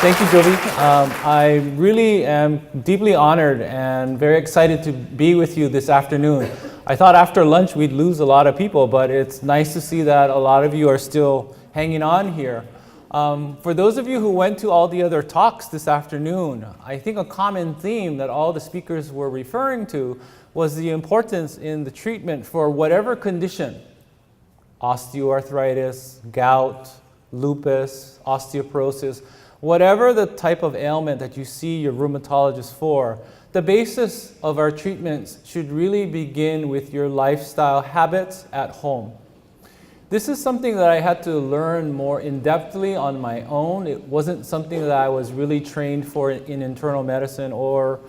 Thank you, Jovi. I really am deeply honored and very excited to be with you this afternoon. I thought after lunch we'd lose a lot of people, but it's nice to see that a lot of you are still hanging on here. For those of you who went to all the other talks this afternoon, I think a common theme that all the speakers were referring to was the importance in the treatment for whatever condition, osteoarthritis, gout, lupus, osteoporosis, whatever the type of ailment that you see your rheumatologist for, the basis of our treatments should really begin with your lifestyle habits at home. This is something that I had to learn more in-depthly on my own. It wasn't something that I was really trained for in internal medicine or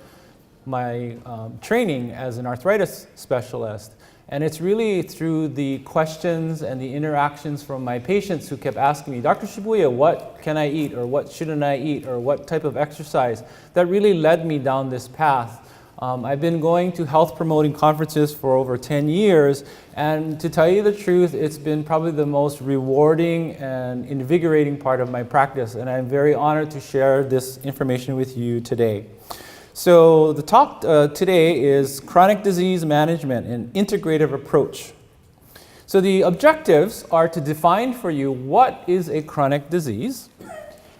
my training as an arthritis specialist. And it's really through the questions and the interactions from my patients who kept asking me, Dr. Shibuya, what can I eat, or what shouldn't I eat, or what type of exercise, that really led me down this path. I've been going to health promoting conferences for over 10 years, and to tell you the truth, it's been probably the most rewarding and invigorating part of my practice, and I'm very honored to share this information with you today. So the talk today is chronic disease management, an integrative approach. So the objectives are to define for you what is a chronic disease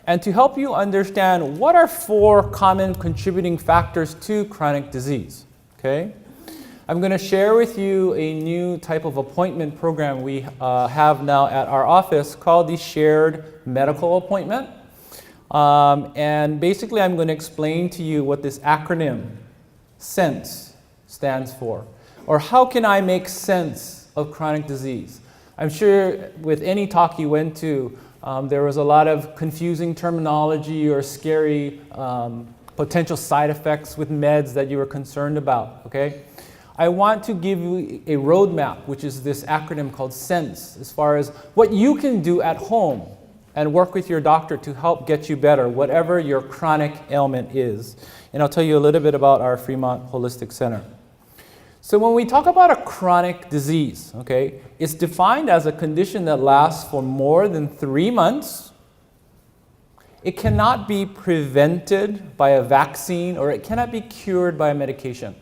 and to help you understand what are 4 common contributing factors to chronic disease. Okay? I'm going to share with you a new type of appointment program we have now at our office called the Shared Medical Appointment. And basically, I'm going to explain to you what this acronym, SENSE, stands for. Or how can I make sense of chronic disease? I'm sure with any talk you went to, there was a lot of confusing terminology or scary potential side effects with meds that you were concerned about, okay? I want to give you a roadmap, which is this acronym called SENSE, as far as what you can do at home and work with your doctor to help get you better, whatever your chronic ailment is. And I'll tell you a little bit about our Fremont Holistic Center. So when we talk about a chronic disease, okay, it's defined as a condition that lasts for more than 3 months. It cannot be prevented by a vaccine, or it cannot be cured by a medication.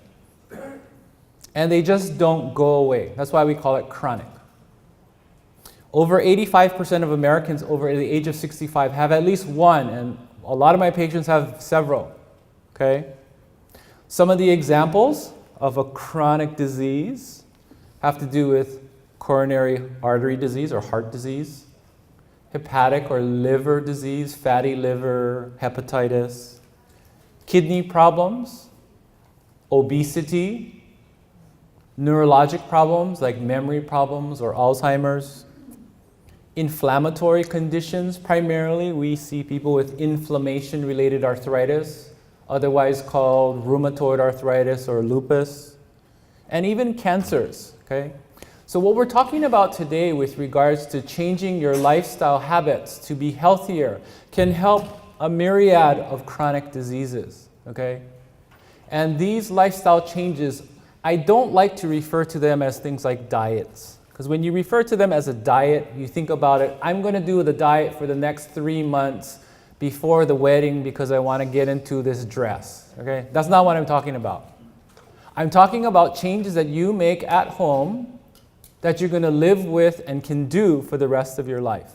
And they just don't go away. That's why we call it chronic. Over 85% of Americans over the age of 65 have at least one, and a lot of my patients have several, okay? Some of the examples of a chronic disease have to do with coronary artery disease or heart disease, hepatic or liver disease, fatty liver, hepatitis, kidney problems, obesity, neurologic problems like memory problems or Alzheimer's, inflammatory conditions. Primarily, we see people with inflammation-related arthritis, otherwise called rheumatoid arthritis or lupus, and even cancers, okay? So what we're talking about today with regards to changing your lifestyle habits to be healthier can help a myriad of chronic diseases, okay? And these lifestyle changes, I don't like to refer to them as things like diets. Because when you refer to them as a diet, you think about it, I'm going to do the diet for the next 3 months before the wedding because I want to get into this dress. Okay? That's not what I'm talking about. I'm talking about changes that you make at home that you're going to live with and can do for the rest of your life.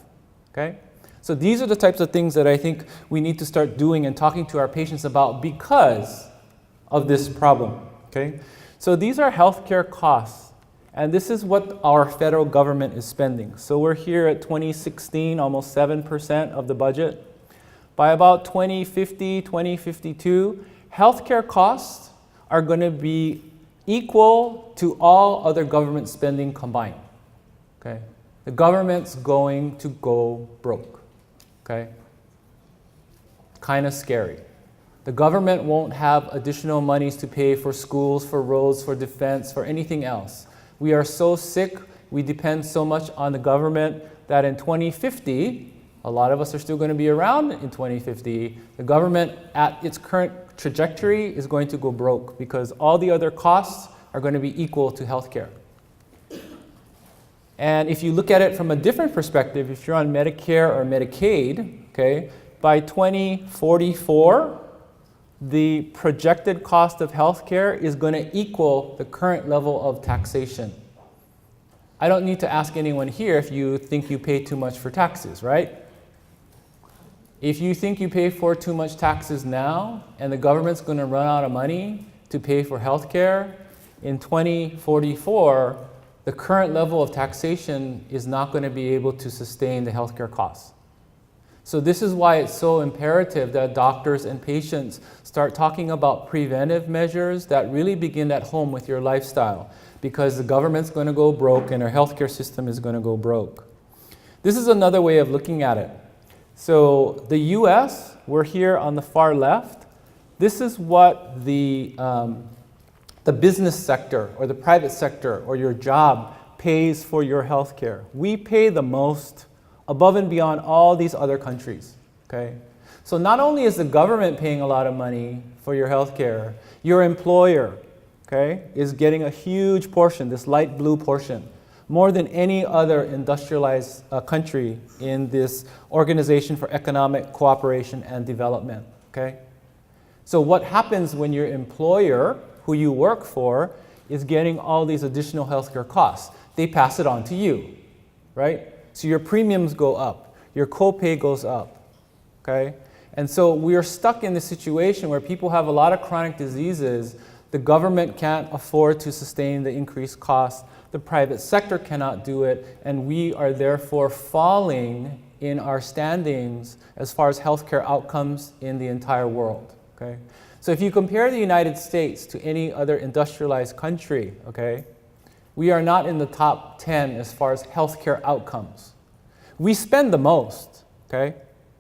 Okay? So these are the types of things that I think we need to start doing and talking to our patients about because of this problem. Okay? So these are healthcare costs. And this is what our federal government is spending. So we're here at 2016, almost 7% of the budget. By about 2050, 2052, healthcare costs are going to be equal to all other government spending combined. Okay? The government's going to go broke. Okay? Kind of scary. The government won't have additional monies to pay for schools, for roads, for defense, for anything else. We are so sick, we depend so much on the government that in 2050, a lot of us are still going to be around in 2050, the government at its current trajectory is going to go broke because all the other costs are going to be equal to healthcare. And if you look at it from a different perspective, if you're on Medicare or Medicaid, okay, by 2044, the projected cost of healthcare is going to equal the current level of taxation. I don't need to ask anyone here if you think you pay too much for taxes, right? If you think you pay for too much taxes now and the government's going to run out of money to pay for healthcare, in 2044, the current level of taxation is not going to be able to sustain the healthcare costs. So this is why it's so imperative that doctors and patients start talking about preventive measures that really begin at home with your lifestyle, because the government's going to go broke and our healthcare system is going to go broke. This is another way of looking at it. So the US, we're here on the far left. This is what the business sector or the private sector or your job pays for your healthcare. We pay the most above and beyond all these other countries, okay? So not only is the government paying a lot of money for your healthcare, your employer, okay, is getting a huge portion, this light blue portion, more than any other industrialized country in this Organization for Economic Cooperation and Development, okay? So what happens when your employer, who you work for, is getting all these additional healthcare costs? They pass it on to you, right? So your premiums go up, your copay goes up, okay? And so we are stuck in this situation where people have a lot of chronic diseases. The government can't afford to sustain the increased costs. The private sector cannot do it. And we are therefore falling in our standings as far as healthcare outcomes in the entire world, okay? So if you compare the United States to any other industrialized country, okay, we are not in the top 10 as far as healthcare outcomes. We spend the most, okay?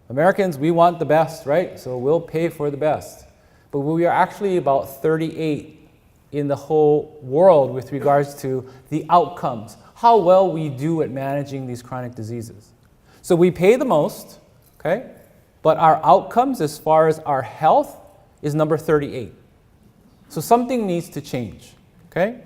Americans, we want the best, right? So we'll pay for the best. But we are actually about 38 in the whole world with regards to the outcomes, how well we do at managing these chronic diseases. So we pay the most, okay? But our outcomes as far as our health is number 38. So something needs to change, okay?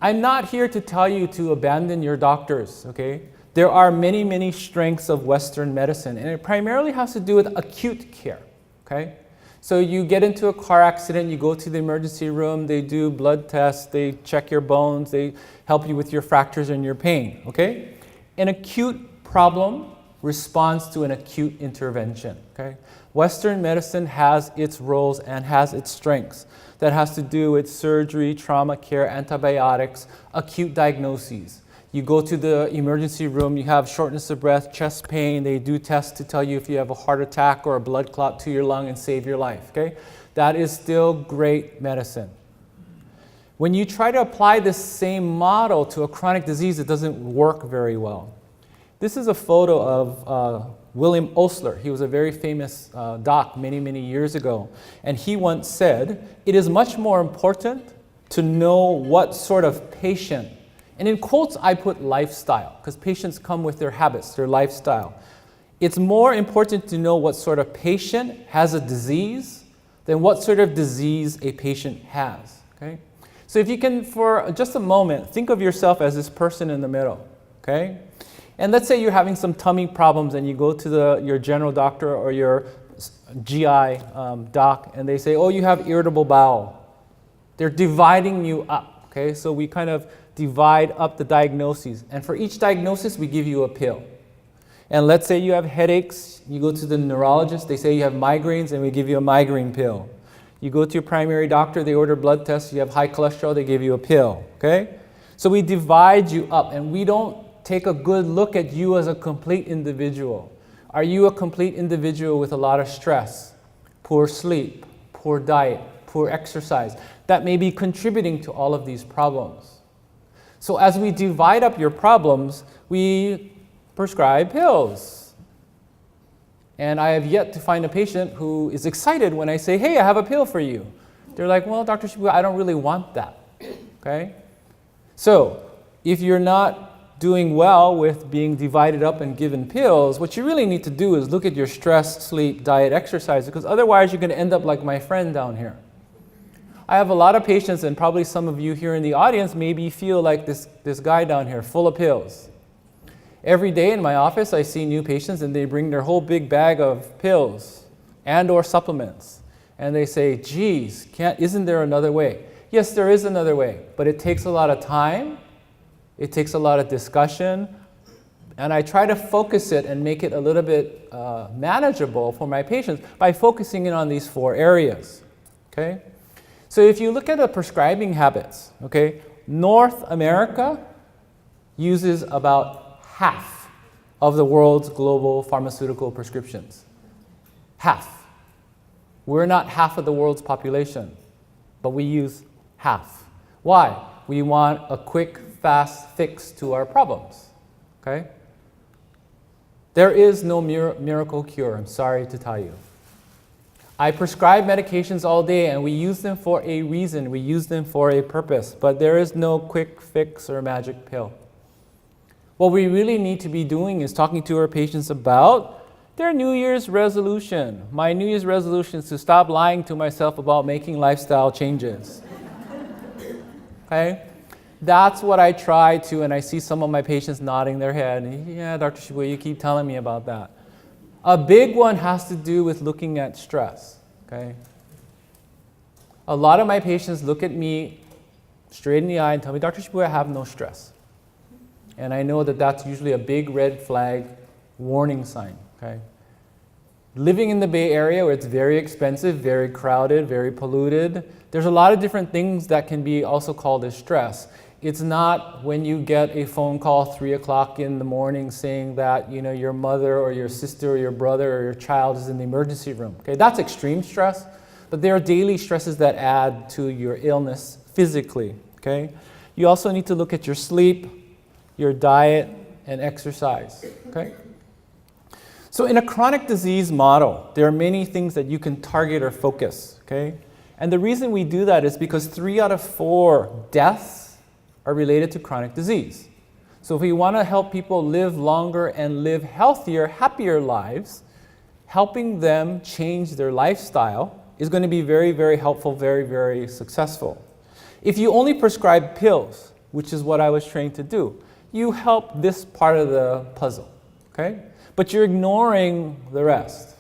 I'm not here to tell you to abandon your doctors, okay? There are many, many strengths of Western medicine, and it primarily has to do with acute care, okay? So you get into a car accident, you go to the emergency room, they do blood tests, they check your bones, they help you with your fractures and your pain, okay? An acute problem responds to an acute intervention, okay? Western medicine has its roles and has its strengths. That has to do with surgery, trauma care, antibiotics, acute diagnoses. You go to the emergency room, you have shortness of breath, chest pain, they do tests to tell you if you have a heart attack or a blood clot to your lung and save your life, okay? That is still great medicine. When you try to apply this same model to a chronic disease, it doesn't work very well. This is a photo of William Osler. He was a very famous doc many, many years ago. And he once said, it is much more important to know what sort of patient, and in quotes I put lifestyle, because patients come with their habits, their lifestyle. It's more important to know what sort of patient has a disease than what sort of disease a patient has, okay? So if you can, for just a moment, think of yourself as this person in the middle, okay? And let's say you're having some tummy problems and you go to your general doctor or your GI doc and they say, oh, you have irritable bowel. They're dividing you up, okay? So we kind of divide up the diagnoses. And for each diagnosis, we give you a pill. And let's say you have headaches, you go to the neurologist, they say you have migraines and we give you a migraine pill. You go to your primary doctor, they order blood tests, you have high cholesterol, they give you a pill, okay? So we divide you up and we don't take a good look at you as a complete individual. Are you a complete individual with a lot of stress, poor sleep, poor diet, poor exercise? That may be contributing to all of these problems. So as we divide up your problems, we prescribe pills. And I have yet to find a patient who is excited when I say, hey, I have a pill for you. They're like, well, Dr. Shibuya, I don't really want that, okay? So if you're not doing well with being divided up and given pills, what you really need to do is look at your stress, sleep, diet, exercise, because otherwise you're going to end up like my friend down here. I have a lot of patients, and probably some of you here in the audience maybe feel like this guy down here, full of pills. Every day in my office, I see new patients and they bring their whole big bag of pills and or supplements. And they say, geez, isn't there another way? Yes, there is another way, but it takes a lot of time. It takes a lot of discussion. And I try to focus it and make it a little bit manageable for my patients by focusing in on these 4 areas. Okay? So if you look at the prescribing habits, okay, North America uses about half of the world's global pharmaceutical prescriptions. Half. We're not half of the world's population, but we use half. Why? We want a quick, fast fix to our problems. Okay? There is no miracle cure, I'm sorry to tell you. I prescribe medications all day and we use them for a reason, we use them for a purpose, but there is no quick fix or magic pill. What we really need to be doing is talking to our patients about their New Year's resolution. My New Year's resolution is to stop lying to myself about making lifestyle changes. Okay? That's what I try to, and I see some of my patients nodding their head. Yeah, Dr. Shibuya, you keep telling me about that. A big one has to do with looking at stress. Okay? A lot of my patients look at me straight in the eye and tell me, Dr. Shibuya, I have no stress. And I know that that's usually a big red flag warning sign. Okay? Living in the Bay Area where it's very expensive, very crowded, very polluted, there's a lot of different things that can be also called as stress. It's not when you get a phone call 3 o'clock in the morning saying that your mother or your sister or your brother or your child is in the emergency room. Okay, that's extreme stress, but there are daily stresses that add to your illness physically. Okay, you also need to look at your sleep, your diet, and exercise. Okay. So in a chronic disease model, there are many things that you can target or focus. Okay, and the reason we do that is because 3 out of 4 deaths are related to chronic disease. So if we want to help people live longer and live healthier, happier lives, helping them change their lifestyle is going to be very, very helpful, very, very successful. If you only prescribe pills, which is what I was trained to do, you help this part of the puzzle, okay? But you're ignoring the rest.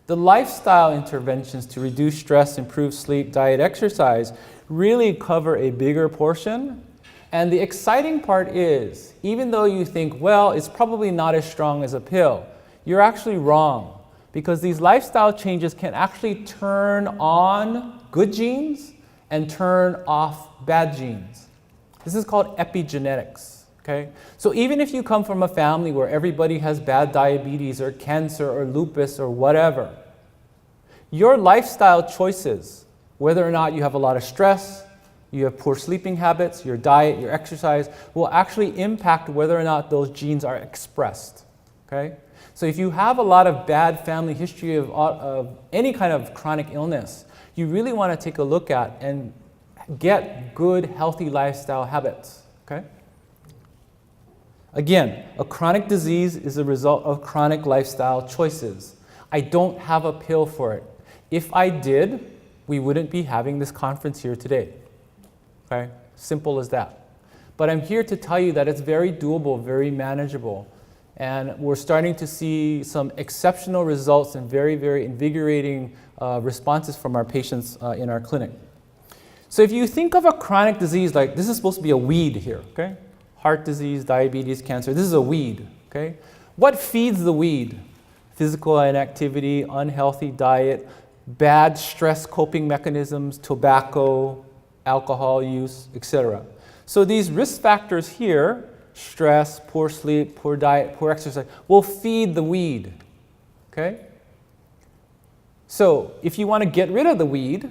The lifestyle interventions to reduce stress, improve sleep, diet, exercise really cover a bigger portion. And the exciting part is, even though you think, well, it's probably not as strong as a pill, you're actually wrong. Because these lifestyle changes can actually turn on good genes and turn off bad genes. This is called epigenetics. Okay? So even if you come from a family where everybody has bad diabetes or cancer or lupus or whatever, your lifestyle choices, whether or not you have a lot of stress, you have poor sleeping habits, your diet, your exercise, will actually impact whether or not those genes are expressed. Okay? So if you have a lot of bad family history of any kind of chronic illness, you really want to take a look at and get good, healthy lifestyle habits. Okay? Again, a chronic disease is a result of chronic lifestyle choices. I don't have a pill for it. If I did, we wouldn't be having this conference here today. Okay? Simple as that. But I'm here to tell you that it's very doable, very manageable. And we're starting to see some exceptional results and very, very invigorating responses from our patients in our clinic. So if you think of a chronic disease, like this is supposed to be a weed here, okay? Heart disease, diabetes, cancer, this is a weed, okay? What feeds the weed? Physical inactivity, unhealthy diet, bad stress coping mechanisms, tobacco, alcohol use, etc. So these risk factors here, stress, poor sleep, poor diet, poor exercise, will feed the weed, okay? So if you want to get rid of the weed,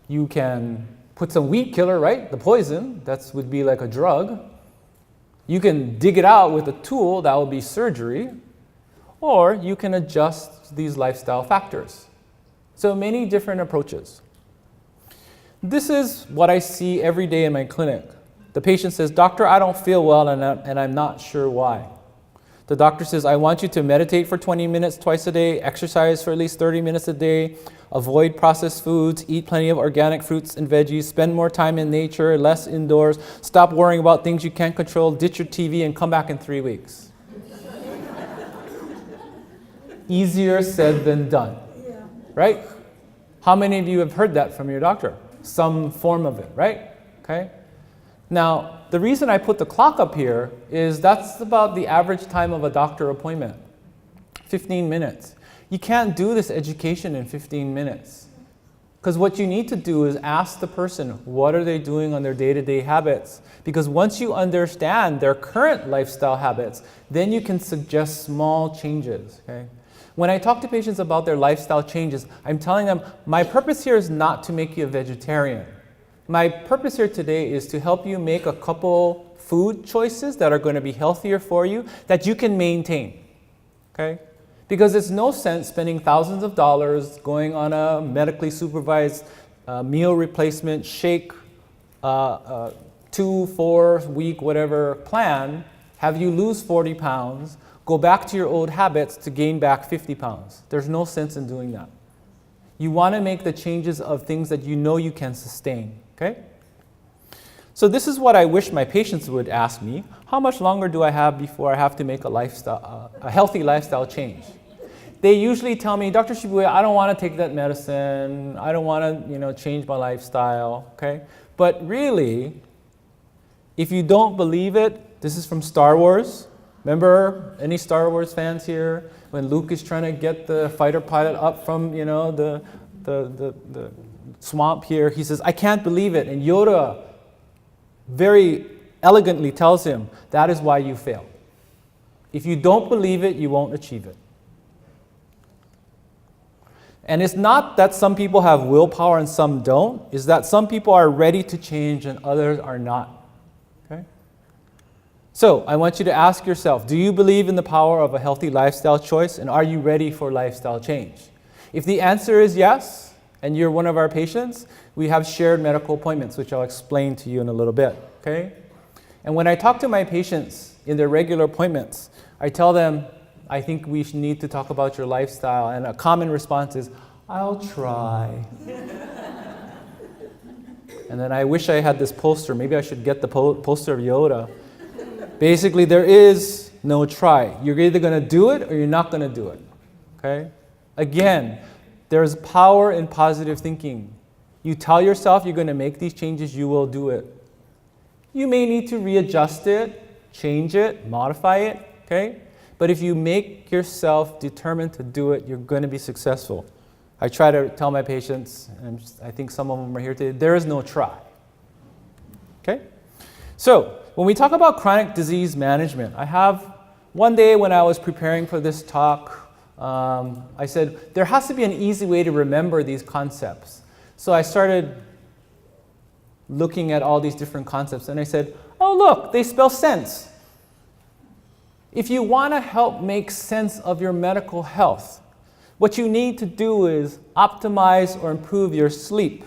you can put some weed killer, right? The poison, that would be like a drug. You can dig it out with a tool, that would be surgery, or you can adjust these lifestyle factors. So many different approaches. This is what I see every day in my clinic. The patient says, Doctor, I don't feel well and I'm not sure why. The doctor says, I want you to meditate for 20 minutes twice a day, exercise for at least 30 minutes a day, avoid processed foods, eat plenty of organic fruits and veggies, spend more time in nature, less indoors, stop worrying about things you can't control, ditch your TV, and come back in 3 weeks. Easier said than done, right? How many of you have heard that from your doctor? Some form of it, right? Okay. Now, the reason I put the clock up here is that's about the average time of a doctor appointment, 15 minutes. You can't do this education in 15 minutes. Because what you need to do is ask the person, what are they doing on their day-to-day habits? Because once you understand their current lifestyle habits, then you can suggest small changes, okay? When I talk to patients about their lifestyle changes, I'm telling them, my purpose here is not to make you a vegetarian. My purpose here today is to help you make a couple food choices that are going to be healthier for you that you can maintain, okay? Because it's no sense spending thousands of dollars going on a medically supervised meal replacement shake, 2-4 week, whatever plan, have you lose 40 pounds, go back to your old habits to gain back 50 pounds. There's no sense in doing that. You want to make the changes of things that you know you can sustain, okay? So this is what I wish my patients would ask me. How much longer do I have before I have to make a healthy lifestyle change? They usually tell me, Dr. Shibuya, I don't want to take that medicine. I don't want to, change my lifestyle, okay? But really, if you don't believe it, this is from Star Wars. Remember, any Star Wars fans here? When Luke is trying to get the fighter pilot up from, the swamp here, he says, I can't believe it. And Yoda very elegantly tells him, that is why you fail. If you don't believe it, you won't achieve it. And it's not that some people have willpower and some don't. It's that some people are ready to change and others are not. Okay? So I want you to ask yourself, do you believe in the power of a healthy lifestyle choice, and are you ready for lifestyle change? If the answer is yes, and you're one of our patients, we have shared medical appointments, which I'll explain to you in a little bit. Okay? And when I talk to my patients in their regular appointments, I tell them, I think we need to talk about your lifestyle. And a common response is, I'll try. And then I wish I had this poster. Maybe I should get the poster of Yoda. Basically, there is no try. You're either going to do it or you're not going to do it. Okay? Again, there's power in positive thinking. You tell yourself you're going to make these changes, you will do it. You may need to readjust it, change it, modify it. Okay? But if you make yourself determined to do it, you're going to be successful. I try to tell my patients, and I think some of them are here today, there is no try. Okay? So, when we talk about chronic disease management, I have one day when I was preparing for this talk, I said, there has to be an easy way to remember these concepts. So I started looking at all these different concepts, and I said, oh look, they spell sense. If you want to help make sense of your medical health, what you need to do is optimize or improve your sleep.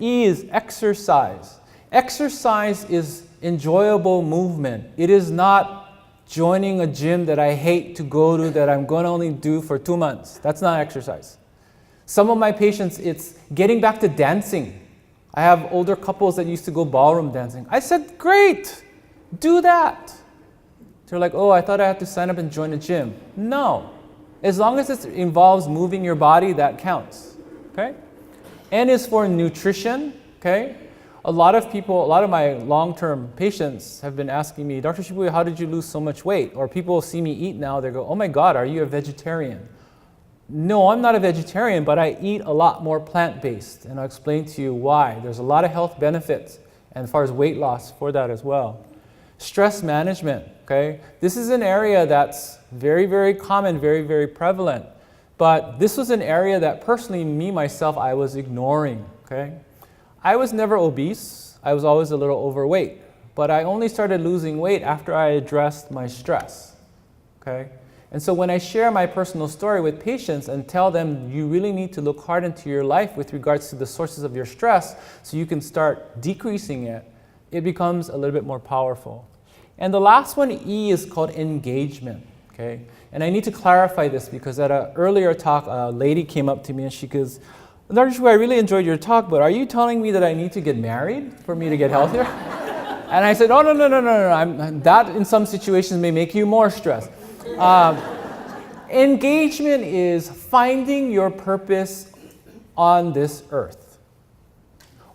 E is exercise. Exercise is enjoyable movement. It is not joining a gym that I hate to go to that I'm going to only do for 2 months. That's not exercise. Some of my patients, it's getting back to dancing. I have older couples that used to go ballroom dancing. I said, great, do that. They're like, oh, I thought I had to sign up and join a gym. No. As long as it involves moving your body, that counts. Okay? N is for nutrition. Okay? A lot of my long-term patients have been asking me, Dr. Shibuya, how did you lose so much weight? Or people see me eat now, they go, oh my God, are you a vegetarian? No, I'm not a vegetarian, but I eat a lot more plant-based. And I'll explain to you why. There's a lot of health benefits, and as far as weight loss for that as well. Stress management, okay? This is an area that's very, very common, very, very prevalent. But this was an area that personally, myself, I was ignoring, okay? I was never obese. I was always a little overweight. But I only started losing weight after I addressed my stress, okay? And so when I share my personal story with patients and tell them you really need to look hard into your life with regards to the sources of your stress so you can start decreasing it, it becomes a little bit more powerful. And the last one, E, is called engagement, okay? And I need to clarify this because at an earlier talk, a lady came up to me and she goes, Dr. Shu, I really enjoyed your talk, but are you telling me that I need to get married for me to get healthier? And I said, oh, no. That in some situations may make you more stressed. Engagement is finding your purpose on this earth.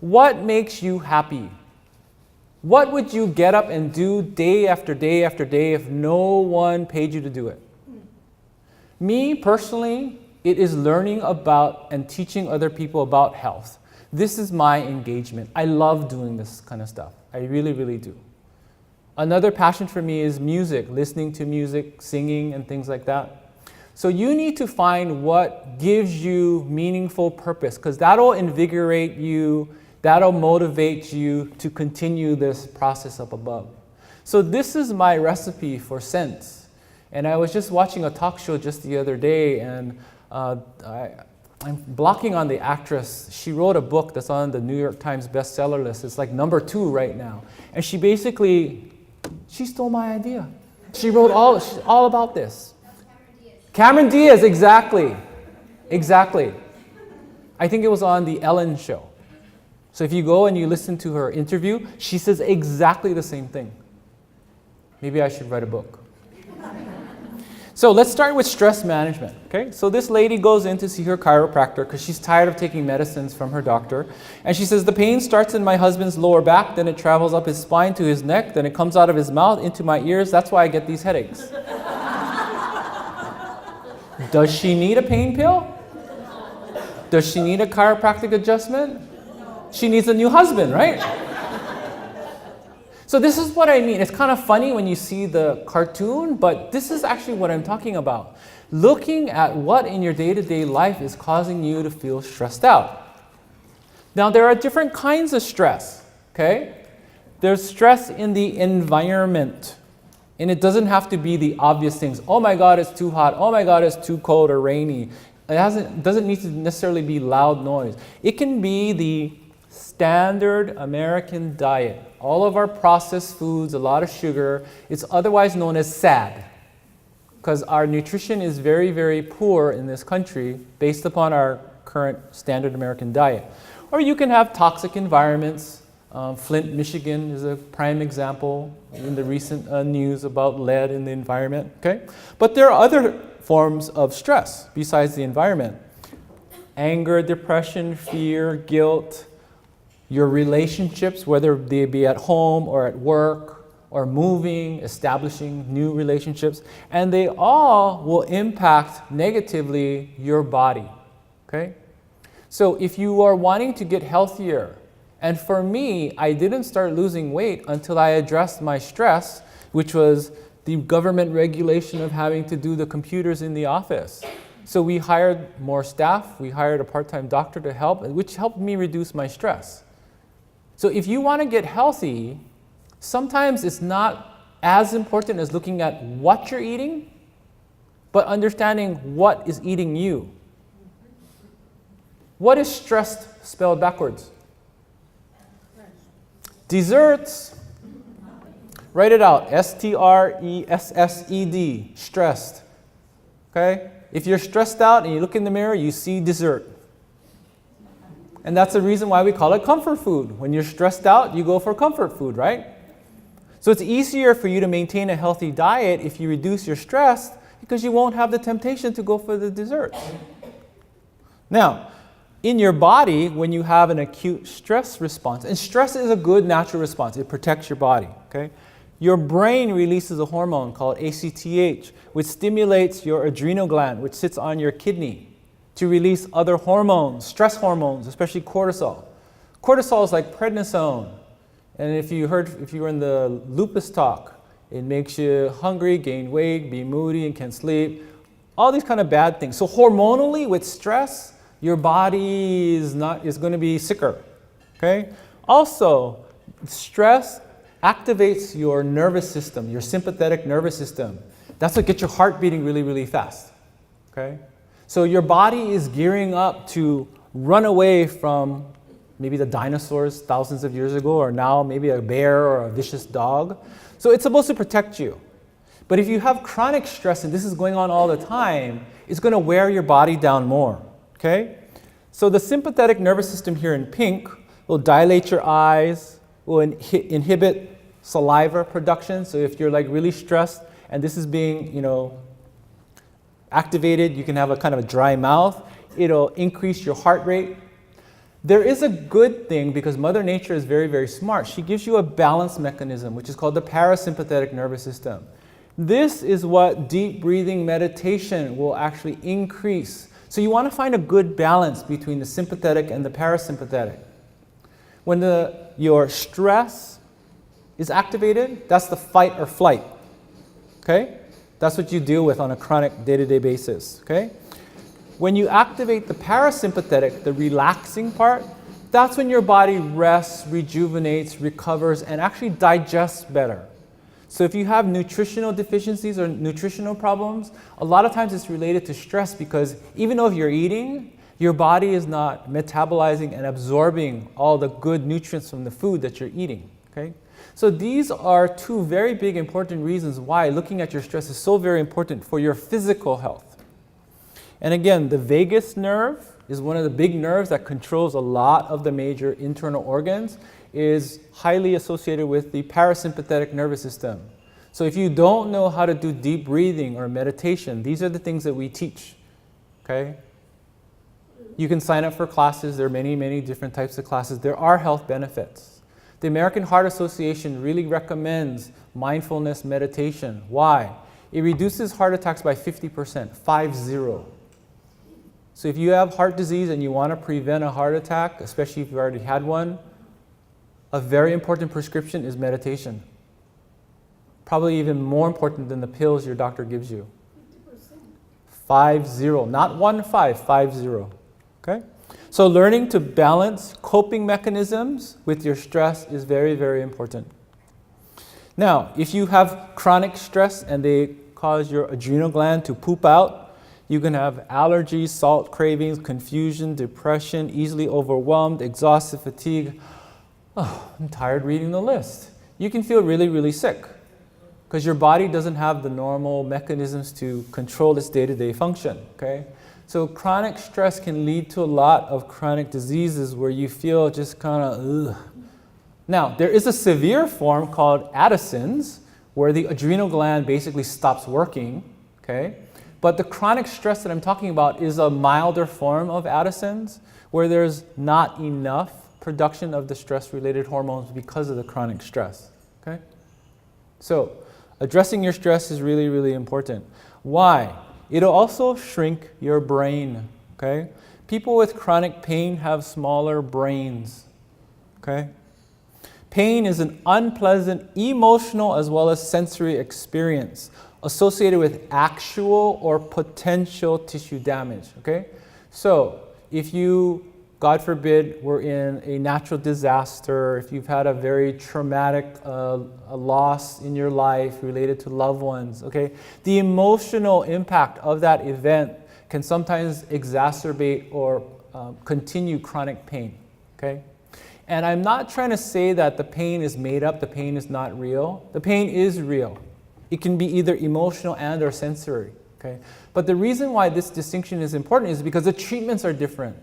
What makes you happy? What would you get up and do day after day after day if no one paid you to do it? Me, personally, it is learning about and teaching other people about health. This is my engagement. I love doing this kind of stuff. I really, really do. Another passion for me is music, listening to music, singing, and things like that. So you need to find what gives you meaningful purpose, because that'll invigorate you, that'll motivate you to continue this process up above. So this is my recipe for sense. And I was just watching a talk show just the other day, and I'm blocking on the actress. She wrote a book that's on the New York Times bestseller list. It's like #2 right now. And she stole my idea. She wrote all about this. Cameron Diaz, exactly. Exactly. I think it was on the Ellen show. So if you go and you listen to her interview, she says exactly the same thing. Maybe I should write a book. So let's start with stress management, okay? So this lady goes in to see her chiropractor because she's tired of taking medicines from her doctor. And she says, the pain starts in my husband's lower back, then it travels up his spine to his neck, then it comes out of his mouth into my ears. That's why I get these headaches. Does she need a pain pill? Does she need a chiropractic adjustment? She needs a new husband, right? So this is what I mean. It's kind of funny when you see the cartoon, but this is actually what I'm talking about. Looking at what in your day-to-day life is causing you to feel stressed out. Now, there are different kinds of stress, okay? There's stress in the environment. And it doesn't have to be the obvious things. Oh my God, it's too hot. Oh my God, it's too cold or rainy. It doesn't need to necessarily be loud noise. It can be the standard American diet. All of our processed foods, a lot of sugar. It's otherwise known as SAD, because our nutrition is very, very poor in this country based upon our current standard American diet. Or you can have toxic environments. Flint, Michigan is a prime example in the recent news about lead in the environment, okay? But there are other forms of stress besides the environment. Anger, depression, fear, guilt, your relationships, whether they be at home or at work, or moving, establishing new relationships, and they all will impact negatively your body, okay? So if you are wanting to get healthier, and for me, I didn't start losing weight until I addressed my stress, which was the government regulation of having to do the computers in the office. So we hired more staff, we hired a part-time doctor to help, which helped me reduce my stress. So if you want to get healthy, sometimes it's not as important as looking at what you're eating, but understanding what is eating you. What is stressed spelled backwards? Desserts. Write it out. S-T-R-E-S-S-E-D. Stressed. Okay? If you're stressed out and you look in the mirror, you see dessert. And that's the reason why we call it comfort food. When you're stressed out, you go for comfort food, right? So it's easier for you to maintain a healthy diet if you reduce your stress because you won't have the temptation to go for the desserts. Now, in your body, when you have an acute stress response, and stress is a good natural response, it protects your body, okay? Your brain releases a hormone called ACTH, which stimulates your adrenal gland, which sits on your kidney, to release other hormones, stress hormones, especially cortisol. Cortisol is like prednisone. And if you were in the lupus talk, it makes you hungry, gain weight, be moody, and can't sleep. All these kind of bad things. So hormonally, with stress, your body is going to be sicker, okay? Also, stress activates your nervous system, your sympathetic nervous system. That's what gets your heart beating really, really fast, okay? So your body is gearing up to run away from maybe the dinosaurs thousands of years ago, or now maybe a bear or a vicious dog. So it's supposed to protect you. But if you have chronic stress and this is going on all the time, it's going to wear your body down more, okay? So the sympathetic nervous system here in pink will dilate your eyes, will inhibit saliva production. So if you're like really stressed and this is being, activated, you can have a kind of a dry mouth. It'll increase your heart rate. There is a good thing because Mother Nature is very, very smart. She gives you a balance mechanism, which is called the parasympathetic nervous system. This is what deep breathing meditation will actually increase. So you want to find a good balance between the sympathetic and the parasympathetic. When your stress is activated, that's the fight or flight. Okay? That's what you deal with on a chronic day-to-day basis. Okay? When you activate the parasympathetic, the relaxing part, that's when your body rests, rejuvenates, recovers, and actually digests better. So if you have nutritional deficiencies or nutritional problems, a lot of times it's related to stress because even though you're eating, your body is not metabolizing and absorbing all the good nutrients from the food that you're eating. Okay? So these are two very big important reasons why looking at your stress is so very important for your physical health. And again, the vagus nerve is one of the big nerves that controls a lot of the major internal organs, is highly associated with the parasympathetic nervous system. So if you don't know how to do deep breathing or meditation, these are the things that we teach. Okay? You can sign up for classes. There are many, many different types of classes. There are health benefits. The American Heart Association really recommends mindfulness meditation. Why? It reduces heart attacks by 50%, 50. So if you have heart disease and you want to prevent a heart attack, especially if you've already had one, a very important prescription is meditation. Probably even more important than the pills your doctor gives you. 50, not 15, 50. Okay? So learning to balance coping mechanisms with your stress is very, very important. Now, if you have chronic stress and they cause your adrenal gland to poop out, you can have allergies, salt cravings, confusion, depression, easily overwhelmed, exhausted, fatigue. Oh, I'm tired reading the list. You can feel really, really sick because your body doesn't have the normal mechanisms to control its day-to-day function. Okay? So chronic stress can lead to a lot of chronic diseases where you feel just kind of, ugh. Now, there is a severe form called Addison's where the adrenal gland basically stops working. Okay? But the chronic stress that I'm talking about is a milder form of Addison's where there's not enough production of the stress-related hormones because of the chronic stress. Okay? So, addressing your stress is really, really important. Why? It'll also shrink your brain. Okay? People with chronic pain have smaller brains. Okay? Pain is an unpleasant emotional as well as sensory experience associated with actual or potential tissue damage. Okay? So, if you, God forbid, were in a natural disaster, if you've had a very traumatic a loss in your life related to loved ones, okay, the emotional impact of that event can sometimes exacerbate or continue chronic pain, okay? And I'm not trying to say that the pain is made up, the pain is not real. The pain is real. It can be either emotional and or sensory, okay? But the reason why this distinction is important is because the treatments are different.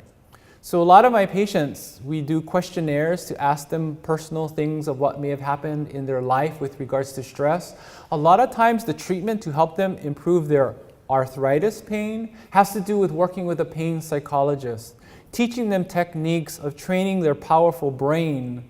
So a lot of my patients, we do questionnaires to ask them personal things of what may have happened in their life with regards to stress. A lot of times the treatment to help them improve their arthritis pain has to do with working with a pain psychologist, teaching them techniques of training their powerful brain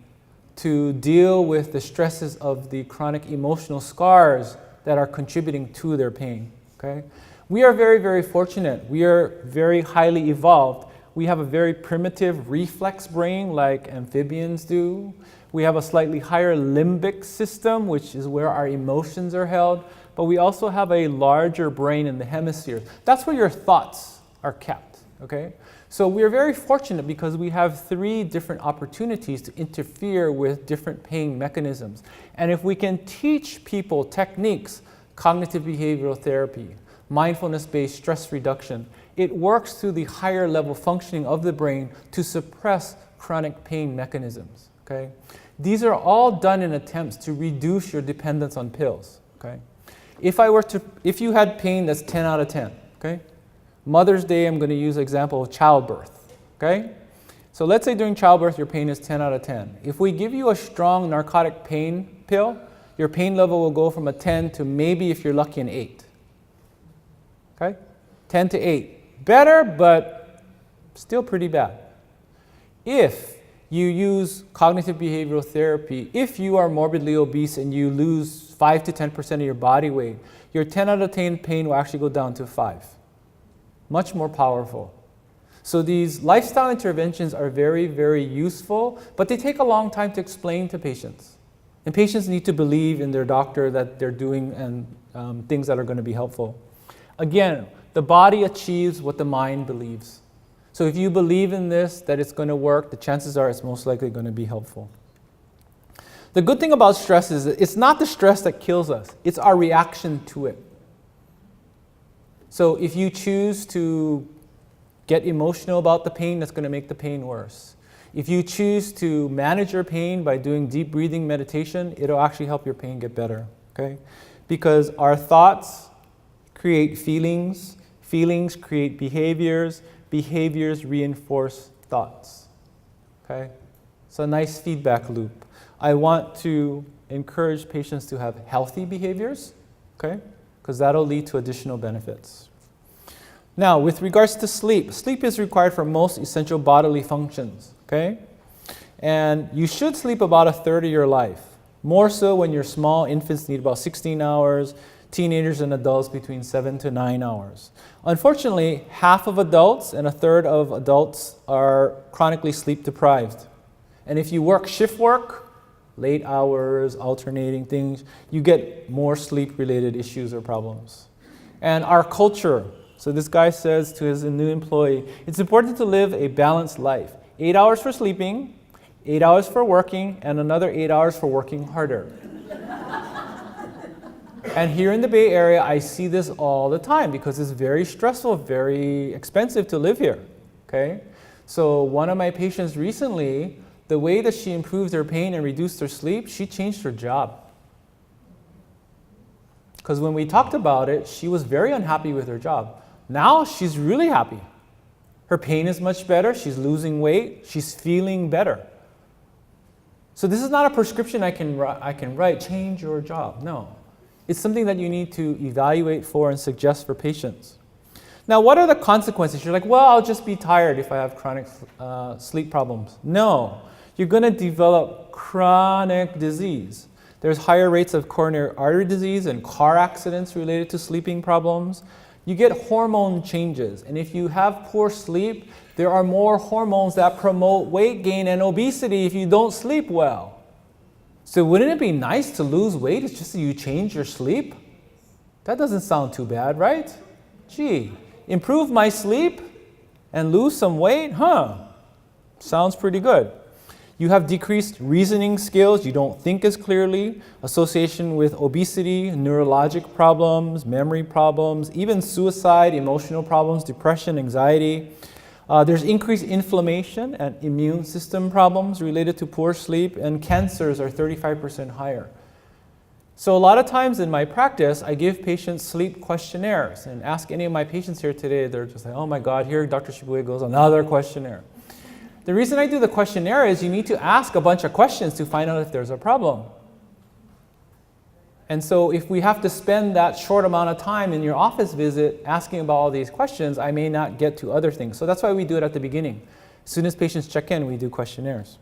to deal with the stresses of the chronic emotional scars that are contributing to their pain. Okay? We are very, very fortunate. We are very highly evolved. We have a very primitive reflex brain like amphibians do. We have a slightly higher limbic system, which is where our emotions are held. But we also have a larger brain in the hemisphere. That's where your thoughts are kept. Okay? So we're very fortunate because we have 3 different opportunities to interfere with different pain mechanisms. And if we can teach people techniques, cognitive behavioral therapy, mindfulness-based stress reduction, it works through the higher level functioning of the brain to suppress chronic pain mechanisms, okay? These are all done in attempts to reduce your dependence on pills, okay? If you had pain that's 10 out of 10, okay? Mother's Day, I'm going to use an example of childbirth, okay? So let's say during childbirth, your pain is 10 out of 10. If we give you a strong narcotic pain pill, your pain level will go from a 10 to maybe, if you're lucky, an 8. Okay? 10 to 8. Better, but still pretty bad. If you use cognitive behavioral therapy, if you are morbidly obese and you lose 5 to 10% of your body weight, your 10 out of 10 pain will actually go down to 5. Much more powerful. So these lifestyle interventions are very, very useful, but they take a long time to explain to patients. And patients need to believe in their doctor that they're doing things that are going to be helpful. Again, the body achieves what the mind believes. So if you believe in this, that it's going to work, the chances are it's most likely going to be helpful. The good thing about stress is that it's not the stress that kills us, it's our reaction to it. So if you choose to get emotional about the pain, that's going to make the pain worse. If you choose to manage your pain by doing deep breathing meditation, it'll actually help your pain get better, okay? Because our thoughts create feelings, feelings create behaviors, behaviors reinforce thoughts, okay? It's a nice feedback loop. I want to encourage patients to have healthy behaviors, okay? Because that'll lead to additional benefits. Now, with regards to sleep, sleep is required for most essential bodily functions. Okay? And you should sleep about a third of your life. More so when you're small, infants need about 16 hours, teenagers and adults between 7 to 9 hours. Unfortunately, half of adults and a third of adults are chronically sleep deprived. And if you work shift work, late hours, alternating things, you get more sleep-related issues or problems. And our culture, so this guy says to his new employee, it's important to live a balanced life. 8 hours for sleeping, 8 hours for working, and another 8 hours for working harder. And here in the Bay Area, I see this all the time because it's very stressful, very expensive to live here, okay? So one of my patients recently, the way that she improved her pain and reduced her sleep, she changed her job. Because when we talked about it, she was very unhappy with her job. Now she's really happy. Her pain is much better, she's losing weight, she's feeling better. So this is not a prescription I can write, change your job. No. It's something that you need to evaluate for and suggest for patients. Now, what are the consequences? You're like, well, I'll just be tired if I have chronic sleep problems. No. You're going to develop chronic disease. There's higher rates of coronary artery disease and car accidents related to sleeping problems. You get hormone changes, and if you have poor sleep, there are more hormones that promote weight gain and obesity if you don't sleep well. So wouldn't it be nice to lose weight? It's just that you change your sleep? That doesn't sound too bad, right? Gee, improve my sleep and lose some weight? Huh, sounds pretty good. You have decreased reasoning skills, you don't think as clearly, association with obesity, neurologic problems, memory problems, even suicide, emotional problems, depression, anxiety. There's increased inflammation and immune system problems related to poor sleep, and cancers are 35% higher. So a lot of times in my practice, I give patients sleep questionnaires, and ask any of my patients here today, they're just like, oh my God, here Dr. Shibuya goes, another questionnaire. The reason I do the questionnaire is you need to ask a bunch of questions to find out if there's a problem. And so if we have to spend that short amount of time in your office visit asking about all these questions, I may not get to other things. So that's why we do it at the beginning. As soon as patients check in, we do questionnaires.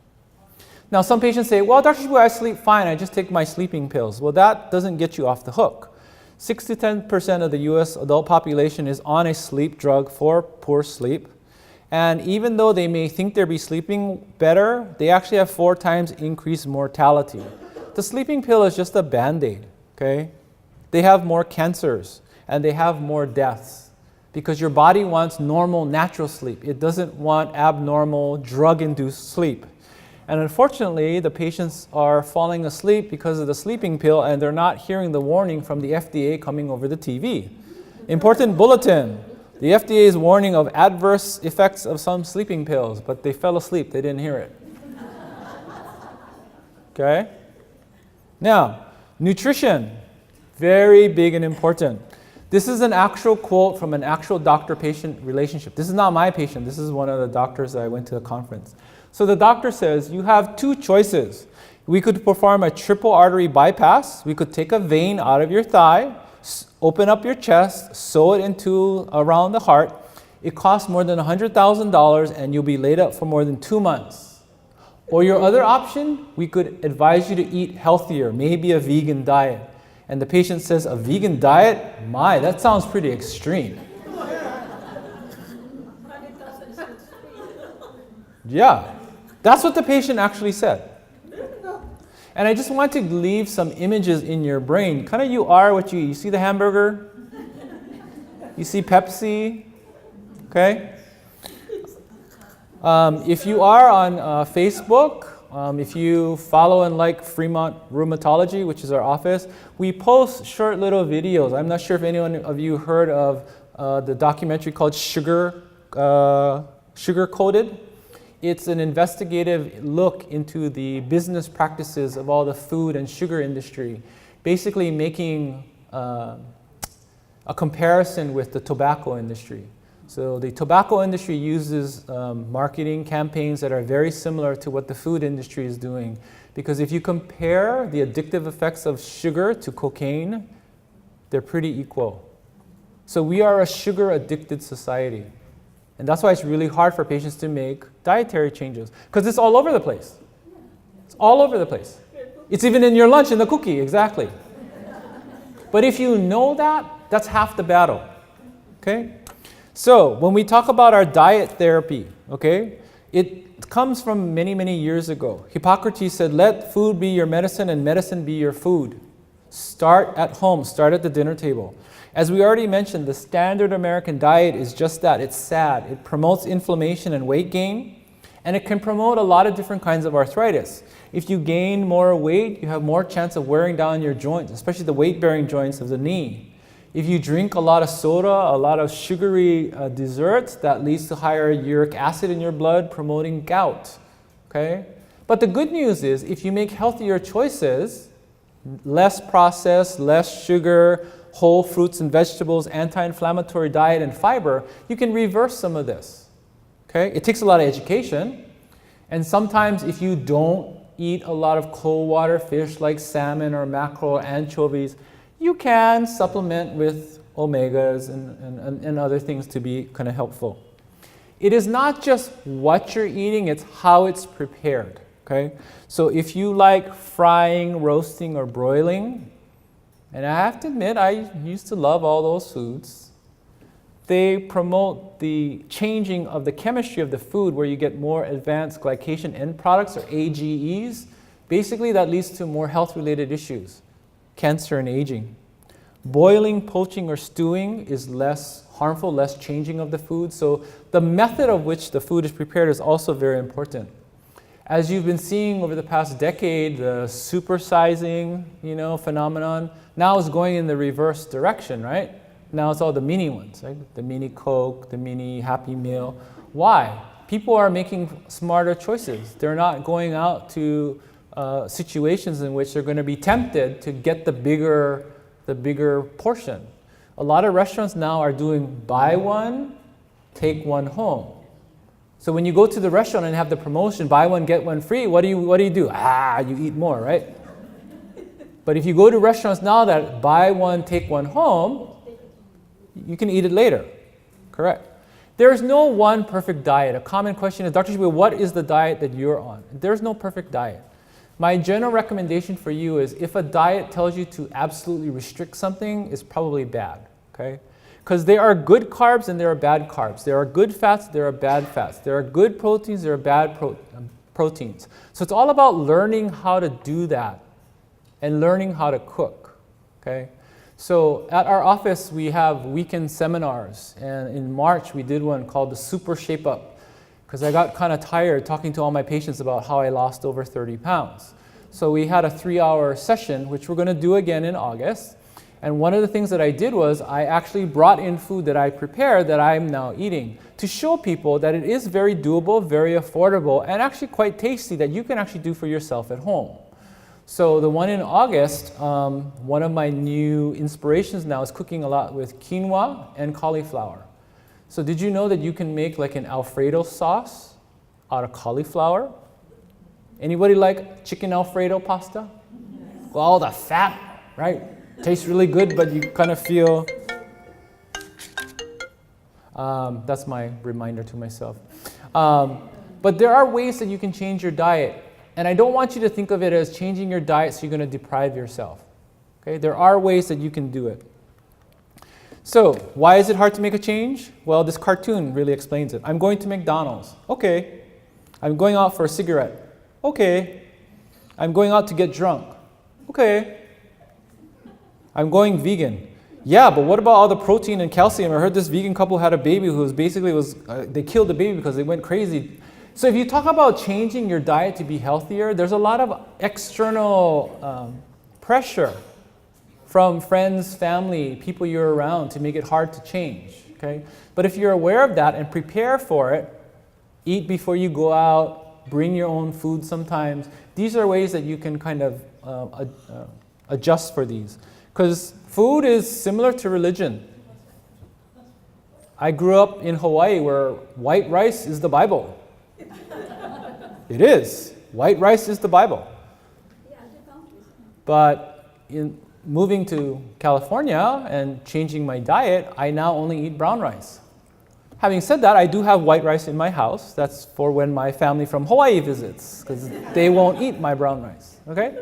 Now some patients say, well, Dr. Shibuya, I sleep fine, I just take my sleeping pills. Well, that doesn't get you off the hook. 6 to 10% of the US adult population is on a sleep drug for poor sleep. And even though they may think they'll be sleeping better, they actually have 4 times increased mortality. The sleeping pill is just a Band-Aid, okay? They have more cancers and they have more deaths because your body wants normal, natural sleep. It doesn't want abnormal, drug-induced sleep. And unfortunately, the patients are falling asleep because of the sleeping pill and they're not hearing the warning from the FDA coming over the TV. Important bulletin. The FDA is warning of adverse effects of some sleeping pills, but they fell asleep, they didn't hear it. Okay? Now, nutrition, very big and important. This is an actual quote from an actual doctor-patient relationship. This is not my patient. This is one of the doctors that I went to the conference. So the doctor says, you have two choices. We could perform a triple artery bypass. We could take a vein out of your thigh, open up your chest, sew it into around the heart. It costs more than $100,000 and you'll be laid up for more than 2 months. Or your other option, we could advise you to eat healthier, maybe a vegan diet. And the patient says, a vegan diet? My, that sounds pretty extreme. Yeah, that's what the patient actually said. And I just want to leave some images in your brain. Kind of you are what you eat. You see the hamburger? You see Pepsi? Okay? If you are on Facebook, if you follow and like Fremont Rheumatology, which is our office, we post short little videos. I'm not sure if anyone of you heard of the documentary called Sugar Coated. It's an investigative look into the business practices of all the food and sugar industry, basically making a comparison with the tobacco industry. So the tobacco industry uses marketing campaigns that are very similar to what the food industry is doing. Because if you compare the addictive effects of sugar to cocaine, they're pretty equal. So we are a sugar-addicted society. And that's why it's really hard for patients to make dietary changes. Because it's all over the place. It's all over the place. It's even in your lunch in the cookie, exactly. But if you know that, that's half the battle. Okay? So when we talk about our diet therapy, okay, it comes from many, many years ago. Hippocrates said, let food be your medicine and medicine be your food. Start at home, start at the dinner table. As we already mentioned, the standard American diet is just that. It's sad. It promotes inflammation and weight gain, and it can promote a lot of different kinds of arthritis. If you gain more weight, you have more chance of wearing down your joints, especially the weight-bearing joints of the knee. If you drink a lot of soda, a lot of sugary desserts, that leads to higher uric acid in your blood, promoting gout. Okay? But the good news is, if you make healthier choices, less processed, less sugar, whole fruits and vegetables, anti-inflammatory diet, and fiber, you can reverse some of this. Okay? It takes a lot of education. And sometimes if you don't eat a lot of cold water fish like salmon or mackerel or anchovies, you can supplement with omegas and other things to be kind of helpful. It is not just what you're eating, it's how it's prepared. Okay? So if you like frying, roasting, or broiling, and I have to admit, I used to love all those foods. They promote the changing of the chemistry of the food where you get more advanced glycation end products or AGEs. Basically, that leads to more health-related issues, cancer and aging. Boiling, poaching, or stewing is less harmful, less changing of the food. So the method of which the food is prepared is also very important. As you've been seeing over the past decade, the supersizing, phenomenon now is going in the reverse direction, right? Now it's all the mini ones, right? The mini Coke, the mini Happy Meal. Why? People are making smarter choices. They're not going out to situations in which they're going to be tempted to get the bigger portion. A lot of restaurants now are doing buy one, take one home. So when you go to the restaurant and have the promotion, buy one, get one free, what do you do? You eat more, right? But if you go to restaurants now that buy one, take one home, you can eat it later. Correct. There's no one perfect diet. A common question is, Dr. Shibuya, what is the diet that you're on? There's no perfect diet. My general recommendation for you is if a diet tells you to absolutely restrict something, it's probably bad. Okay? Because there are good carbs and there are bad carbs. There are good fats, there are bad fats. There are good proteins, there are bad proteins. So it's all about learning how to do that and learning how to cook. Okay? So at our office, we have weekend seminars. And in March, we did one called the Super Shape Up. Because I got kind of tired talking to all my patients about how I lost over 30 pounds. So we had a 3-hour session, which we're going to do again in August. And one of the things that I did was I actually brought in food that I prepared that I'm now eating to show people that it is very doable, very affordable, and actually quite tasty that you can actually do for yourself at home. So the one in August, one of my new inspirations now is cooking a lot with quinoa and cauliflower. So did you know that you can make like an Alfredo sauce out of cauliflower? Anybody like chicken Alfredo pasta? Well, all the fat, right? Tastes really good, but you kind of feel... that's my reminder to myself. But there are ways that you can change your diet. And I don't want you to think of it as changing your diet so you're going to deprive yourself. Okay? There are ways that you can do it. So, why is it hard to make a change? Well, this cartoon really explains it. I'm going to McDonald's. Okay. I'm going out for a cigarette. Okay. I'm going out to get drunk. Okay. I'm going vegan. Yeah, but what about all the protein and calcium? I heard this vegan couple had a baby who was basically they killed the baby because they went crazy. So if you talk about changing your diet to be healthier, there's a lot of external pressure from friends, family, people you're around to make it hard to change. Okay? But if you're aware of that and prepare for it, eat before you go out, bring your own food sometimes. These are ways that you can kind of adjust for these. Because food is similar to religion. I grew up in Hawaii where white rice is the Bible. It is. White rice is the Bible. But in moving to California and changing my diet, I now only eat brown rice. Having said that, I do have white rice in my house. That's for when my family from Hawaii visits, because they won't eat my brown rice. Okay?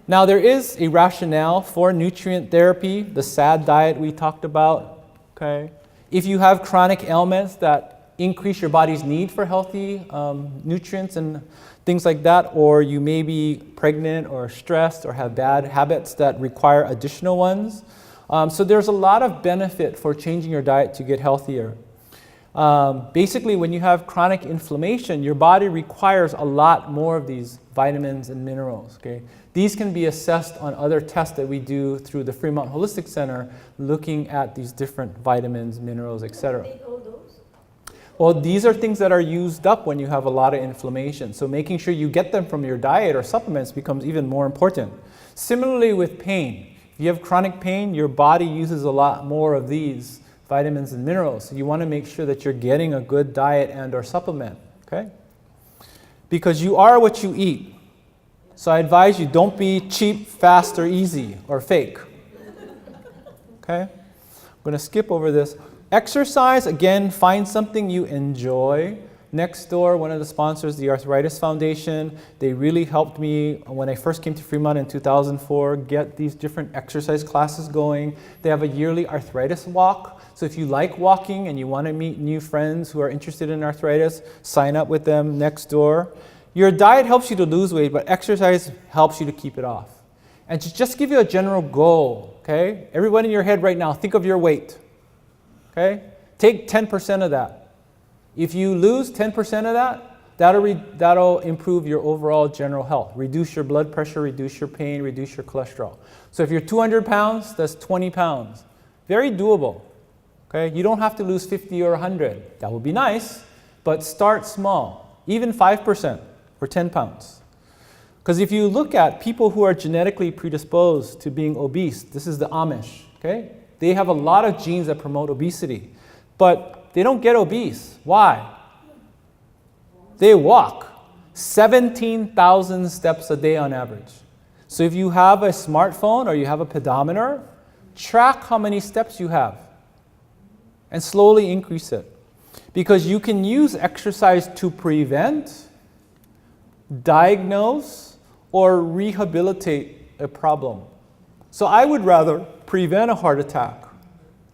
Now, there is a rationale for nutrient therapy, the SAD diet we talked about. Okay? If you have chronic ailments that increase your body's need for healthy nutrients and things like that, or you may be pregnant or stressed or have bad habits that require additional ones. So there's a lot of benefit for changing your diet to get healthier. Basically, when you have chronic inflammation, your body requires a lot more of these vitamins and minerals. Okay? These can be assessed on other tests that we do through the Fremont Holistic Center, looking at these different vitamins, minerals, etc. Well, these are things that are used up when you have a lot of inflammation. So making sure you get them from your diet or supplements becomes even more important. Similarly with pain. If you have chronic pain, your body uses a lot more of these vitamins and minerals. So you want to make sure that you're getting a good diet and or supplement. Okay? Because you are what you eat. So I advise you, don't be cheap, fast, or easy, or fake. Okay? I'm going to skip over this. Exercise, again, find something you enjoy. Next door, one of the sponsors, the Arthritis Foundation, they really helped me when I first came to Fremont in 2004 get these different exercise classes going. They have a yearly arthritis walk. So if you like walking and you want to meet new friends who are interested in arthritis, sign up with them next door. Your diet helps you to lose weight, but exercise helps you to keep it off. And to just give you a general goal, okay? Everyone in your head right now, think of your weight. Okay? Take 10% of that. If you lose 10% of that, that'll improve your overall general health. Reduce your blood pressure, reduce your pain, reduce your cholesterol. So if you're 200 pounds, that's 20 pounds. Very doable. Okay? You don't have to lose 50 or 100. That would be nice, but start small. Even 5% or 10 pounds. Because if you look at people who are genetically predisposed to being obese, this is the Amish. Okay? They have a lot of genes that promote obesity, but they don't get obese. Why? They walk 17,000 steps a day on average. So if you have a smartphone or you have a pedometer, track how many steps you have and slowly increase it. Because you can use exercise to prevent, diagnose, or rehabilitate a problem. So I would rather prevent a heart attack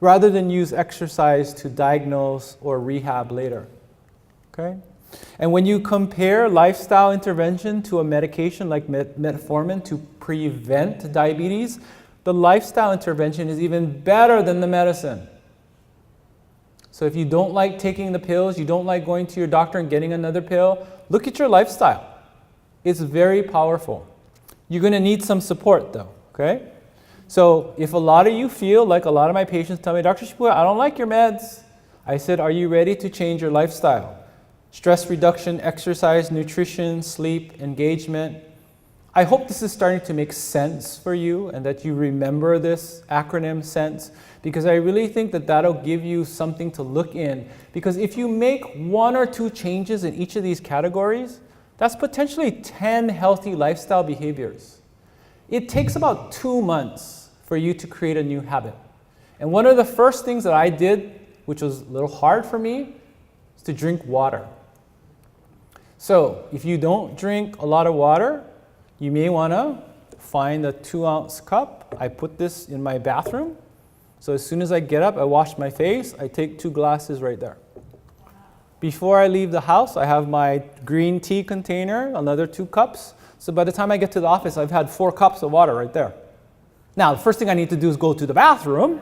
rather than use exercise to diagnose or rehab later. Okay? And when you compare lifestyle intervention to a medication like metformin to prevent diabetes, the lifestyle intervention is even better than the medicine. So if you don't like taking the pills, you don't like going to your doctor and getting another pill, look at your lifestyle. It's very powerful. You're going to need some support though, okay? So if a lot of you feel like a lot of my patients tell me, Dr. Shibuya, I don't like your meds. I said, are you ready to change your lifestyle? Stress reduction, exercise, nutrition, sleep, engagement. I hope this is starting to make sense for you and that you remember this acronym SENSE, because I really think that that'll give you something to look in. Because if you make 1 or 2 changes in each of these categories, that's potentially 10 healthy lifestyle behaviors. It takes about 2 months for you to create a new habit. And one of the first things that I did, which was a little hard for me, is to drink water. So if you don't drink a lot of water, you may want to find a 2-ounce cup. I put this in my bathroom. So as soon as I get up, I wash my face. I take 2 glasses right there. Before I leave the house, I have my green tea container, another 2 cups. So by the time I get to the office, I've had 4 cups of water right there. Now, the first thing I need to do is go to the bathroom.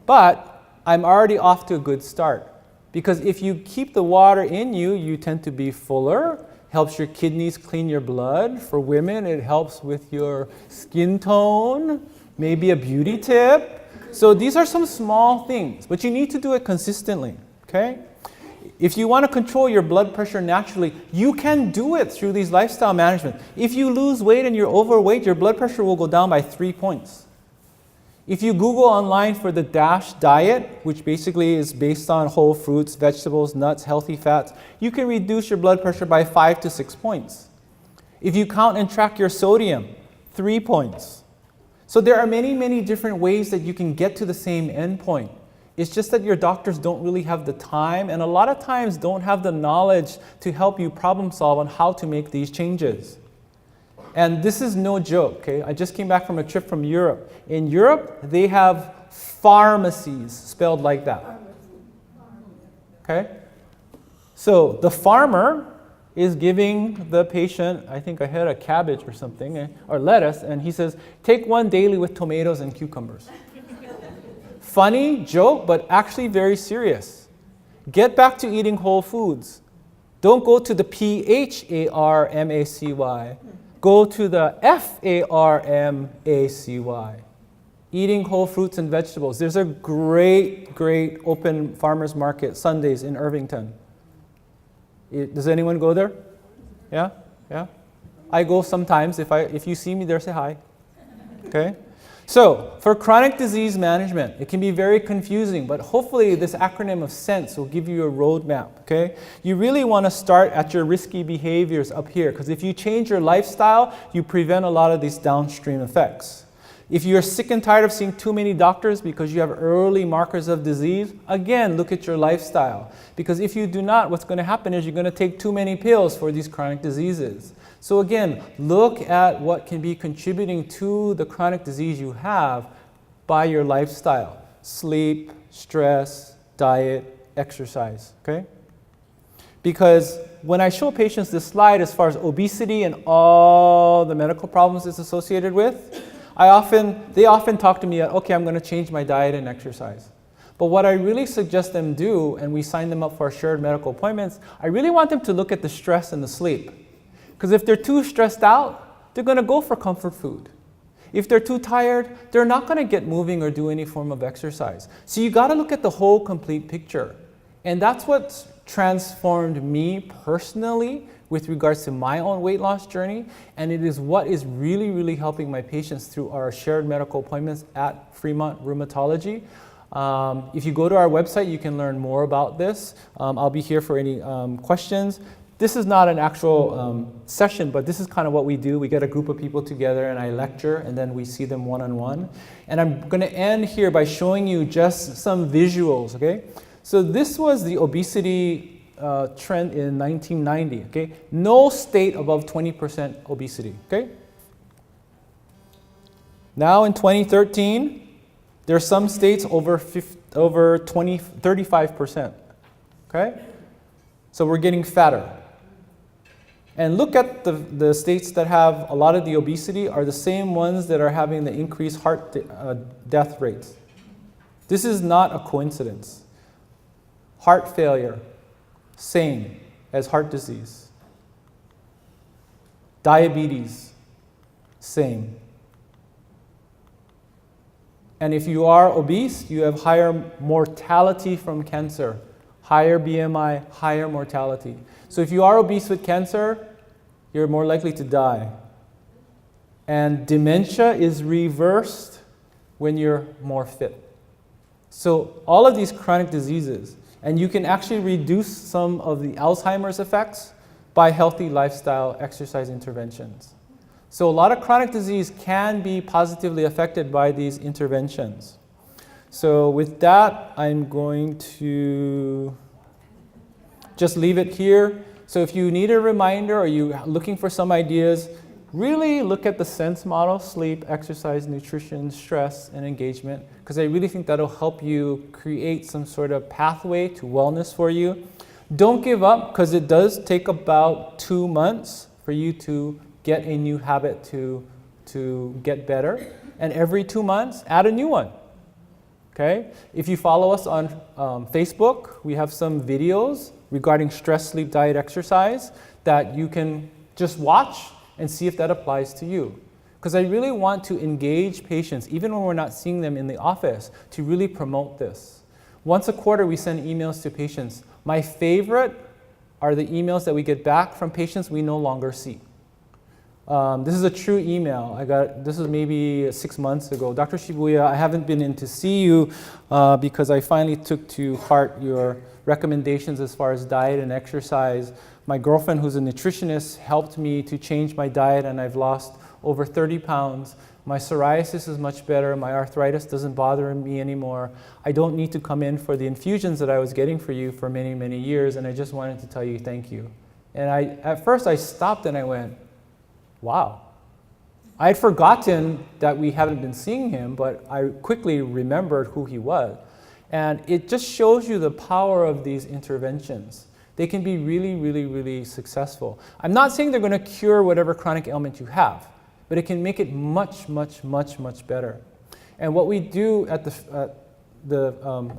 But I'm already off to a good start. Because if you keep the water in you, you tend to be fuller. Helps your kidneys clean your blood. For women, it helps with your skin tone, maybe a beauty tip. So these are some small things, but you need to do it consistently, okay? If you want to control your blood pressure naturally, you can do it through these lifestyle management. If you lose weight and you're overweight, your blood pressure will go down by 3 points. If you Google online for the DASH diet, which basically is based on whole fruits, vegetables, nuts, healthy fats, you can reduce your blood pressure by 5 to 6 points. If you count and track your sodium, 3 points. So there are many, many different ways that you can get to the same endpoint. It's just that your doctors don't really have the time and a lot of times don't have the knowledge to help you problem solve on how to make these changes. And this is no joke, okay? I just came back from a trip from Europe. In Europe, they have pharmacies spelled like that. Okay? So the farmer is giving the patient, I think I had a cabbage or something, or lettuce, and he says, take 1 daily with tomatoes and cucumbers. Funny joke, but actually very serious. Get back to eating whole foods. Don't go to the PHARMACY. Go to the FARMACY. Eating whole fruits and vegetables. There's a great, great open farmers market Sundays in Irvington. Does anyone go there? Yeah? Yeah? I go sometimes. If you see me there, say hi. Okay? So, for chronic disease management, it can be very confusing, but hopefully this acronym of SENSE will give you a roadmap, okay? You really want to start at your risky behaviors up here, because if you change your lifestyle, you prevent a lot of these downstream effects. If you're sick and tired of seeing too many doctors because you have early markers of disease, again, look at your lifestyle. Because if you do not, what's going to happen is you're going to take too many pills for these chronic diseases. So again, look at what can be contributing to the chronic disease you have by your lifestyle. Sleep, stress, diet, exercise, okay? Because when I show patients this slide as far as obesity and all the medical problems it's associated with, they often talk to me, okay, I'm going to change my diet and exercise. But what I really suggest them do, and we sign them up for shared medical appointments, I really want them to look at the stress and the sleep. Because if they're too stressed out, they're going to go for comfort food. If they're too tired, they're not going to get moving or do any form of exercise. So you got to look at the whole complete picture. And that's what's transformed me personally with regards to my own weight loss journey. And it is what is really, really helping my patients through our shared medical appointments at Fremont Rheumatology. If you go to our website, you can learn more about this. I'll be here for any questions. This is not an actual session, but this is kind of what we do. We get a group of people together and I lecture and then we see them one-on-one. And I'm going to end here by showing you just some visuals, okay? So this was the obesity trend in 1990, okay? No state above 20% obesity, okay? Now in 2013, there are some states over 35%, okay? So we're getting fatter. And look at the states that have a lot of the obesity are the same ones that are having the increased heart death rates. This is not a coincidence. Heart failure, same as heart disease. Diabetes, same. And if you are obese, you have higher mortality from cancer, higher BMI, higher mortality. So if you are obese with cancer, you're more likely to die. And dementia is reversed when you're more fit. So all of these chronic diseases, and you can actually reduce some of the Alzheimer's effects by healthy lifestyle exercise interventions. So a lot of chronic disease can be positively affected by these interventions. So with that, I'm going to just leave it here. So if you need a reminder or you're looking for some ideas, really look at the SENSE model: sleep, exercise, nutrition, stress, and engagement, because I really think that'll help you create some sort of pathway to wellness for you. Don't give up, because it does take about 2 months for you to get a new habit to get better. And every 2 months, add a new one. Okay? If you follow us on Facebook, we have some videos regarding stress, sleep, diet, exercise that you can just watch and see if that applies to you. Because I really want to engage patients, even when we're not seeing them in the office, to really promote this. Once a quarter, we send emails to patients. My favorite are the emails that we get back from patients we no longer see. This is a true email. This is maybe 6 months ago. Dr. Shibuya, I haven't been in to see you because I finally took to heart your recommendations as far as diet and exercise. My girlfriend, who's a nutritionist, helped me to change my diet, and I've lost over 30 pounds. My psoriasis is much better. My arthritis doesn't bother me anymore. I don't need to come in for the infusions that I was getting for you for many, many years, and I just wanted to tell you thank you. And at first I stopped and I went, wow. I had forgotten that we haven't been seeing him, but I quickly remembered who he was. And it just shows you the power of these interventions. They can be really, really, really successful. I'm not saying they're going to cure whatever chronic ailment you have, but it can make it much, much, much, much better. And what we do at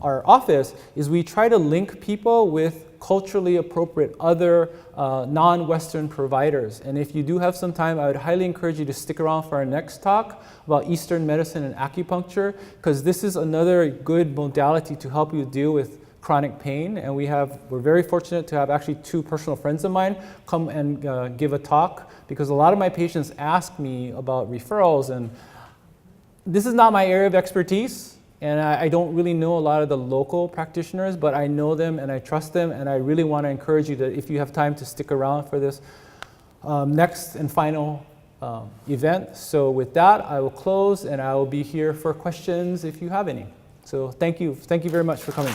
our office is we try to link people with culturally appropriate other non-Western providers. And if you do have some time, I would highly encourage you to stick around for our next talk about Eastern medicine and acupuncture, because this is another good modality to help you deal with chronic pain. And we're very fortunate to have actually 2 personal friends of mine come and give a talk, because a lot of my patients ask me about referrals, and this is not my area of expertise. And I don't really know a lot of the local practitioners, but I know them and I trust them, and I really want to encourage you that if you have time to stick around for this next and final event. So with that, I will close, and I will be here for questions if you have any. So thank you very much for coming.